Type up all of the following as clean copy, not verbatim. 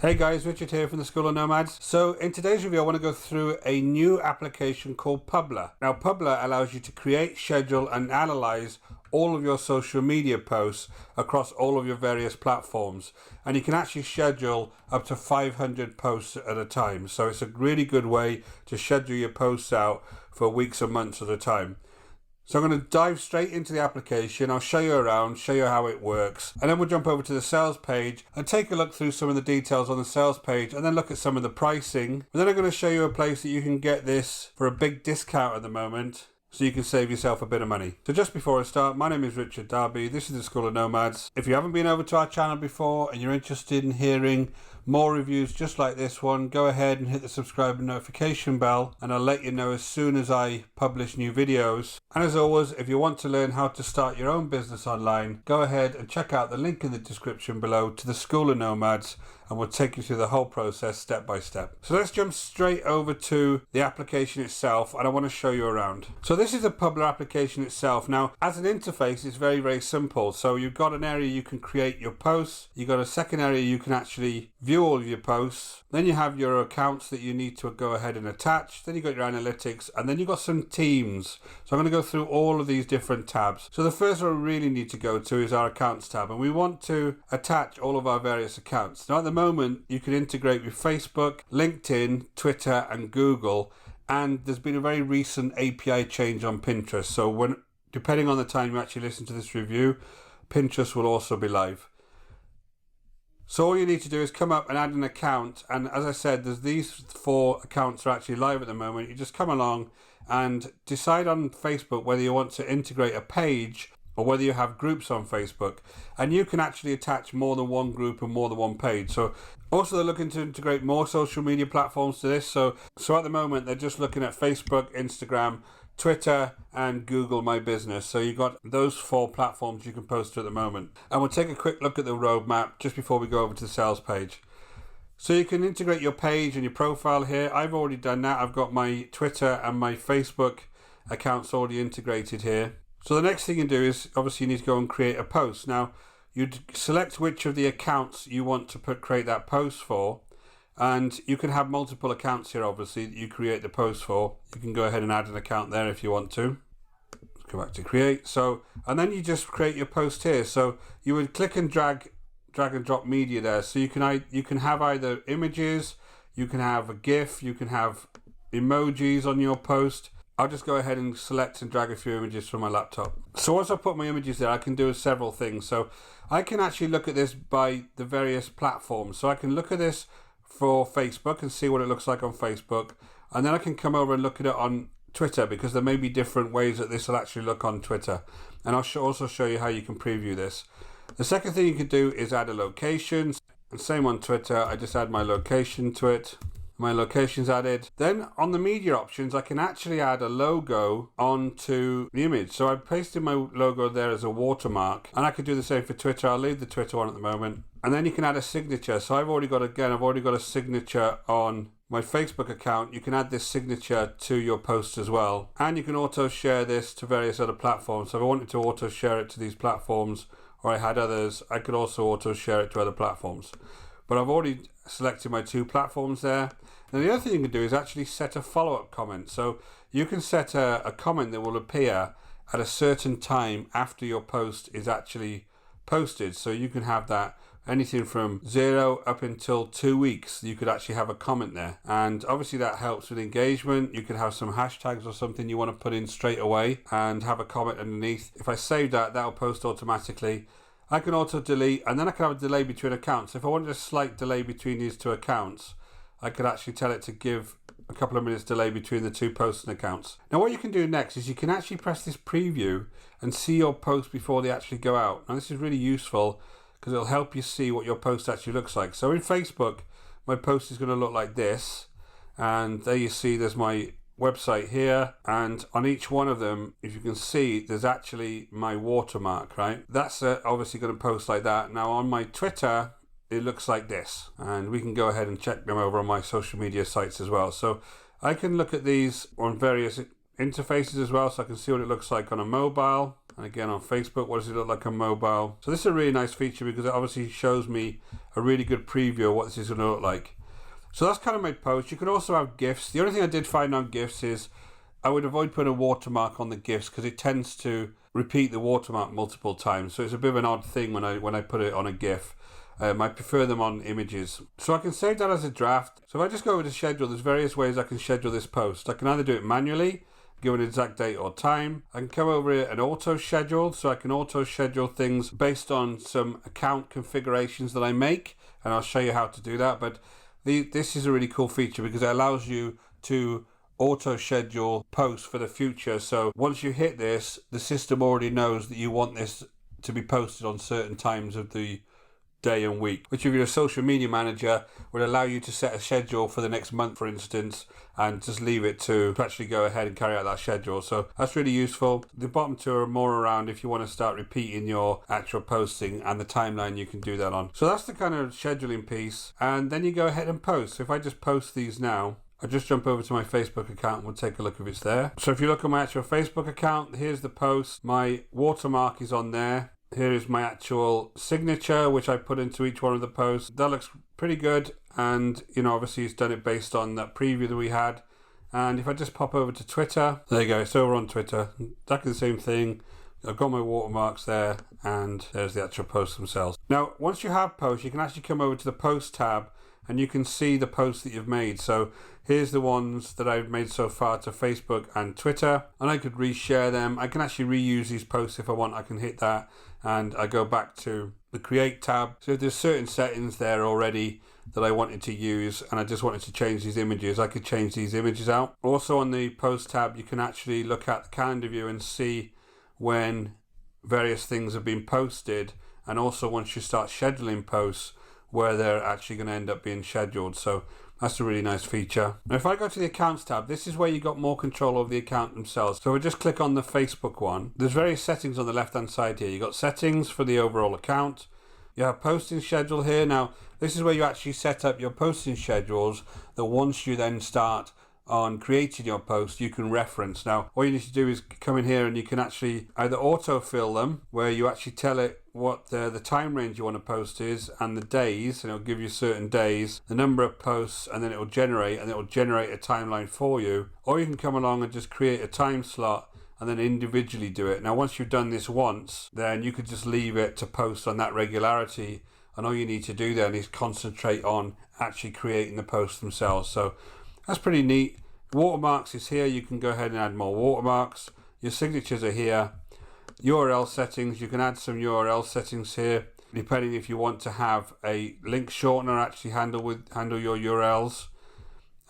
Hey guys, Richard here from the School of Nomads. So in today's review I want to go through a new application called Publer. Now Publer allows you to create, schedule and analyze all of your social media posts across all of your various platforms, and you can actually schedule up to 500 posts at a time. So it's a really good way to schedule your posts out for weeks and months at a time. So I'm going to dive straight into the application. I'll show you around, show you how it works, and then we'll jump over to the sales page and take a look through some of the details on the sales page and then look at some of the pricing. And then I'm going to show you a place that you can get this for a big discount at the moment, so you can save yourself a bit of money. So just before I start, my name is Richard Darby. This is the School of Nomads. If you haven't been over to our channel before and you're interested in hearing more reviews just like this one, go ahead and hit the subscribe and notification bell and I'll let you know as soon as I publish new videos. And as always, if you want to learn how to start your own business online, go ahead and check out the link in the description below to the School of Nomads, and we'll take you through the whole process step by step. So let's jump straight over to the application itself, and I want to show you around. So this is a Publer application itself. Now, as an interface, it's very, very simple. So you've got an area you can create your posts. You've got a second area you can actually view all of your posts. Then you have your accounts that you need to go ahead and attach. Then you've got your analytics, and then you've got some teams. So I'm going to go through all of these different tabs. So the first one we really need to go to is our accounts tab, and we want to attach all of our various accounts. Now at the moment you can integrate with Facebook, LinkedIn, Twitter and Google, and there's been a very recent API change on Pinterest. So when, depending on the time you actually listen to this review, Pinterest will also be live. So all you need to do is come up and add an account, and as I said, there's these 4 accounts are actually live at the moment. You just come along and decide on Facebook whether you want to integrate a page or whether you have groups on Facebook, and you can actually attach more than one group and more than one page. So also they're looking to integrate more social media platforms to this. So at the moment they're just looking at Facebook, Instagram, Twitter and Google My Business. So you've got those 4 platforms you can post to at the moment. And we'll take a quick look at the roadmap just before we go over to the sales page. So you can integrate your page and your profile here. I've already done that. I've got my Twitter and my Facebook accounts already integrated here. So the next thing you do is obviously you need to go and create a post. Now you'd select which of the accounts you want to create that post for, and you can have multiple accounts here obviously that you create the post for. You can go ahead and add an account there if you want to. Let's go back to create. So, and then you just create your post here. So you would click and drag and drop media there. So you can have either images, you can have a GIF, you can have emojis on your post. I'll just go ahead and select and drag a few images from my laptop. So once I put my images there, I can do several things. So I can actually look at this by the various platforms. So I can look at this for Facebook and see what it looks like on Facebook. And then I can come over and look at it on Twitter, because there may be different ways that this will actually look on Twitter. And I'll also show you how you can preview this. The second thing you can do is add a location. And same on Twitter, I just add my location to it. My location's added. Then on the media options, I can actually add a logo onto the image. So I pasted my logo there as a watermark, and I could do the same for Twitter. I'll leave the Twitter one at the moment. And then you can add a signature. So I've already got a signature on my Facebook account. You can add this signature to your post as well. And you can auto share this to various other platforms. So if I wanted to auto share it to these platforms, or I had others, I could also auto share it to other platforms. But I've already selected my 2 platforms there. Now the other thing you can do is actually set a follow-up comment. So you can set a comment that will appear at a certain time after your post is actually posted. So you can have that anything from 0 up until 2 weeks. You could actually have a comment there, and obviously that helps with engagement. You could have some hashtags or something you want to put in straight away and have a comment underneath. If I save that, that'll post automatically. I can auto delete, and then I can have a delay between accounts. If I wanted a slight delay between these 2 accounts, I could actually tell it to give a couple of minutes delay between the 2 posts and accounts. Now what you can do next is you can actually press this preview and see your posts before they actually go out. Now this is really useful because it'll help you see what your post actually looks like. So in Facebook, my post is going to look like this, and there you see there's my website here, and on each one of them, if you can see, there's actually my watermark, right? That's obviously going to post like that. Now on my Twitter, it looks like this, and we can go ahead and check them over on my social media sites as well. So I can look at these on various interfaces as well, so I can see what it looks like on a mobile. And again on Facebook, what does it look like on mobile? So this is a really nice feature because it obviously shows me a really good preview of what this is going to look like. So that's kind of my post. You can also have GIFs. The only thing I did find on GIFs is I would avoid putting a watermark on the GIFs because it tends to repeat the watermark multiple times. So it's a bit of an odd thing when I put it on a GIF. I prefer them on images. So I can save that as a draft. So if I just go over to schedule, there's various ways I can schedule this post. I can either do it manually, give an exact date or time. I can come over here and auto schedule. So I can auto schedule things based on some account configurations that I make. And I'll show you how to do that. But this is a really cool feature because it allows you to auto schedule posts for the future. So once you hit this, the system already knows that you want this to be posted on certain times of the day and week, which if you're a social media manager would allow you to set a schedule for the next month, for instance, and just leave it to actually go ahead and carry out that schedule. So that's really useful. The bottom two are more around if you want to start repeating your actual posting and the timeline you can do that on. So that's the kind of scheduling piece, and then you go ahead and post. So if I just post these now, I'll just jump over to my Facebook account and we'll take a look if it's there. So if you look at my actual Facebook account, here's the post. My watermark is on there. Here is my actual signature, which I put into each one of the posts. That looks pretty good. And, obviously it's done it based on that preview that we had. And if I just pop over to Twitter, there you go. It's over on Twitter. Exactly the same thing. I've got my watermarks there, and there's the actual posts themselves. Now, once you have posts, you can actually come over to the Post tab, and you can see the posts that you've made. So here's the ones that I've made so far to Facebook and Twitter, and I could reshare them. I can actually reuse these posts if I want. I can hit that, and I go back to the Create tab. So if there's certain settings there already that I wanted to use, and I just wanted to change these images, I could change these images out. Also on the Post tab, you can actually look at the calendar view and see when various things have been posted, and also once you start scheduling posts, where they're actually going to end up being scheduled. So that's a really nice feature. Now if I go to the Accounts tab, this is where you got more control over the account themselves. So we just click on the Facebook one. There's various settings on the left hand side here. You got settings for the overall account. You have posting schedule here. Now this is where you actually set up your posting schedules that once you then start on creating your post, you can reference. Now all you need to do is come in here and you can actually either autofill them, where you actually tell it what the time range you want to post is and the days, and it'll give you certain days, the number of posts, and then it will generate a timeline for you. Or you can come along and just create a time slot and then individually do it. Now once you've done this once, then you could just leave it to post on that regularity, and all you need to do then is concentrate on actually creating the posts themselves. So that's pretty neat. Watermarks is here. You can go ahead and add more watermarks. Your signatures are here. URL settings, you can add some URL settings here, depending if you want to have a link shortener actually handle your URLs.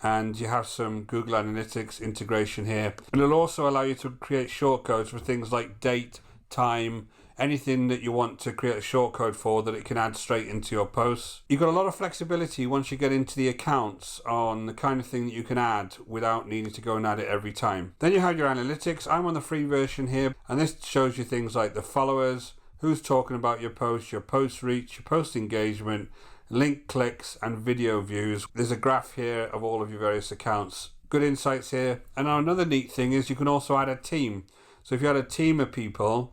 And you have some Google Analytics integration here. And it'll also allow you to create shortcodes for things like date, time, anything that you want to create a shortcode for that it can add straight into your posts. You've got a lot of flexibility once you get into the accounts on the kind of thing that you can add without needing to go and add it every time. Then you have your analytics. I'm on the free version here, and this shows you things like the followers, who's talking about your post reach, your post engagement, link clicks, and video views. There's a graph here of all of your various accounts. Good insights here. And now another neat thing is you can also add a team. So if you had a team of people,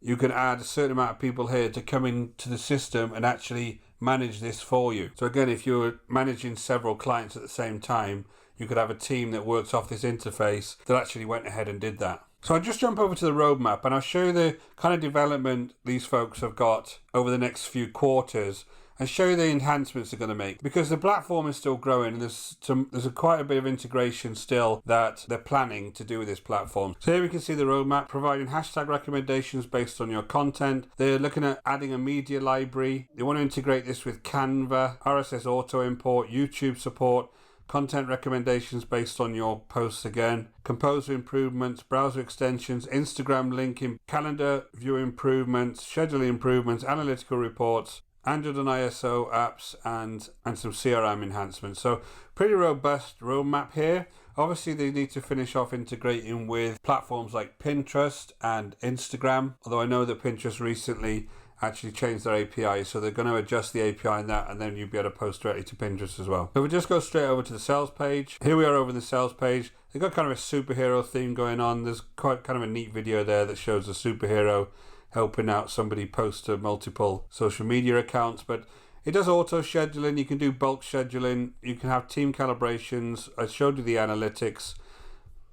you can add a certain amount of people here to come into the system and actually manage this for you. So again, if you're managing several clients at the same time, you could have a team that works off this interface that actually went ahead and did that. So I'll just jump over to the roadmap and I'll show you the kind of development these folks have got over the next few quarters, and show you the enhancements they're going to make, because the platform is still growing and there's quite a bit of integration still that they're planning to do with this platform. So here we can see the roadmap, providing hashtag recommendations based on your content. They're looking at adding a media library. They want to integrate this with Canva, RSS auto import, YouTube support, content recommendations based on your posts again, composer improvements, browser extensions, Instagram linking, calendar view improvements, scheduling improvements, analytical reports, Android and ISO apps, and some CRM enhancements. So pretty robust roadmap here. Obviously they need to finish off integrating with platforms like Pinterest and Instagram, although I know that Pinterest recently actually change their API. So they're going to adjust the API in that, and then you'll be able to post directly to Pinterest as well. So we just go straight over to the sales page. Here we are over the sales page. They've got kind of a superhero theme going on. There's quite kind of a neat video there that shows a superhero helping out somebody post to multiple social media accounts. But it does auto scheduling. You can do bulk scheduling. You can have team calibrations. I showed you the analytics.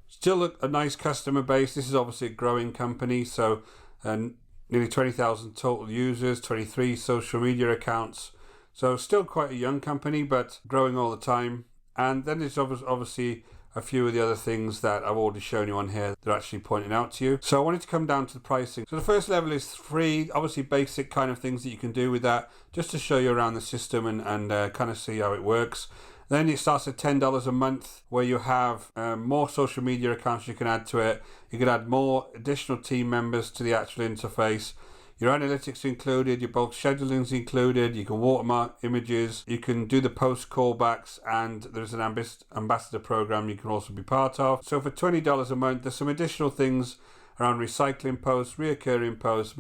Still a nice customer base. This is obviously a growing company. So nearly 20,000 total users, 23 social media accounts. So still quite a young company, but growing all the time. And then there's obviously a few of the other things that I've already shown you on here that are actually pointing out to you. So I wanted to come down to the pricing. So the first level is free, obviously basic kind of things that you can do with that, just to show you around the system and kind of see how it works. Then it starts at $10 a month, where you have more social media accounts you can add to it. You can add more additional team members to the actual interface. Your analytics are included, your bulk scheduling is included, you can watermark images, you can do the post callbacks, and there's an ambassador program you can also be part of. So for $20 a month, there's some additional things around recycling posts, reoccurring posts,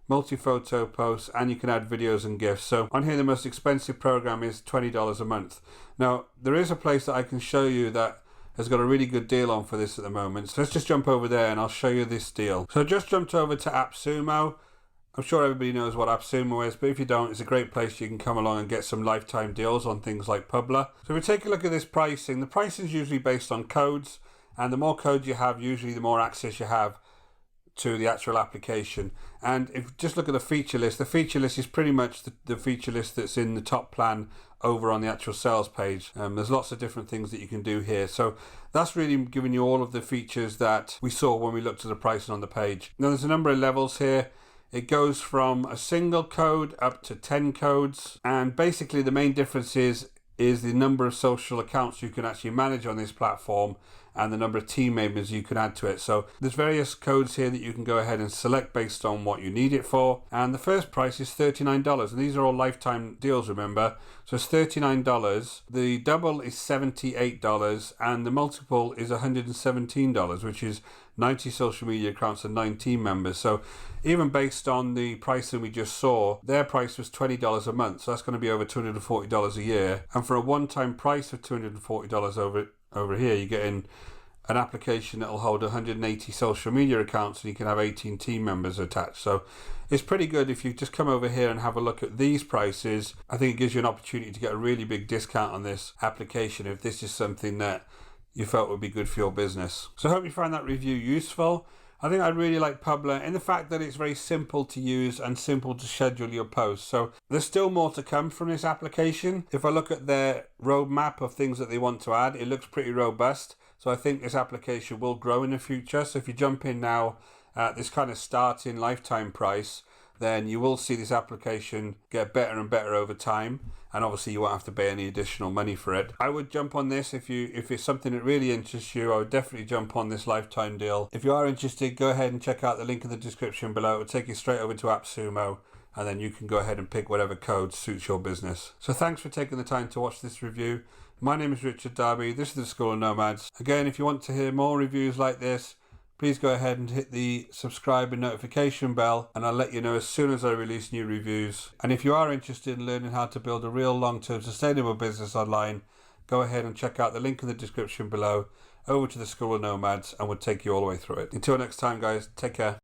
multi-photo posts, and you can add videos and GIFs. So on here, the most expensive program is $20 a month. Now, there is a place that I can show you that has got a really good deal on for this at the moment. So let's just jump over there and I'll show you this deal. So I just jumped over to AppSumo. I'm sure everybody knows what AppSumo is, but if you don't, it's a great place you can come along and get some lifetime deals on things like Publer. So if we take a look at this pricing, the pricing is usually based on codes, and the more codes you have, usually the more access you have to the actual application. And if you just look at the feature list is pretty much the feature list that's in the top plan over on the actual sales page. There's lots of different things that you can do here. So that's really giving you all of the features that we saw when we looked at the pricing on the page. Now there's a number of levels here. It goes from a single code up to 10 codes. And basically the main difference is the number of social accounts you can actually manage on this platform and the number of team members you can add to it. So there's various codes here that you can go ahead and select based on what you need it for. And the first price is $39. And these are all lifetime deals, remember. So it's $39. The double is $78. And the multiple is $117, which is 90 social media accounts and 9 team members. So even based on the pricing we just saw, their price was $20 a month. So that's going to be over $240 a year. And for a one-time price of $240 over here, you're getting an application that will hold 180 social media accounts, and you can have 18 team members attached. So it's pretty good. If you just come over here and have a look at these prices, I think it gives you an opportunity to get a really big discount on this application if this is something that you felt would be good for your business. So I hope you find that review useful. I think I really like Publer in the fact that it's very simple to use and simple to schedule your posts. So there's still more to come from this application. If I look at their roadmap of things that they want to add, it looks pretty robust. So I think this application will grow in the future. So if you jump in now at this kind of starting lifetime price, then you will see this application get better and better over time. And obviously you won't have to pay any additional money for it. I would jump on this if it's something that really interests you. I would definitely jump on this lifetime deal. If you are interested, go ahead and check out the link in the description below. It will take you straight over to AppSumo, and then you can go ahead and pick whatever code suits your business. So thanks for taking the time to watch this review. My name is Richard Darby. This is the School of Nomads. Again, if you want to hear more reviews like this, please go ahead and hit the subscribe and notification bell, and I'll let you know as soon as I release new reviews. And if you are interested in learning how to build a real long-term sustainable business online, go ahead and check out the link in the description below over to the School of Nomads, and we'll take you all the way through it. Until next time, guys, take care.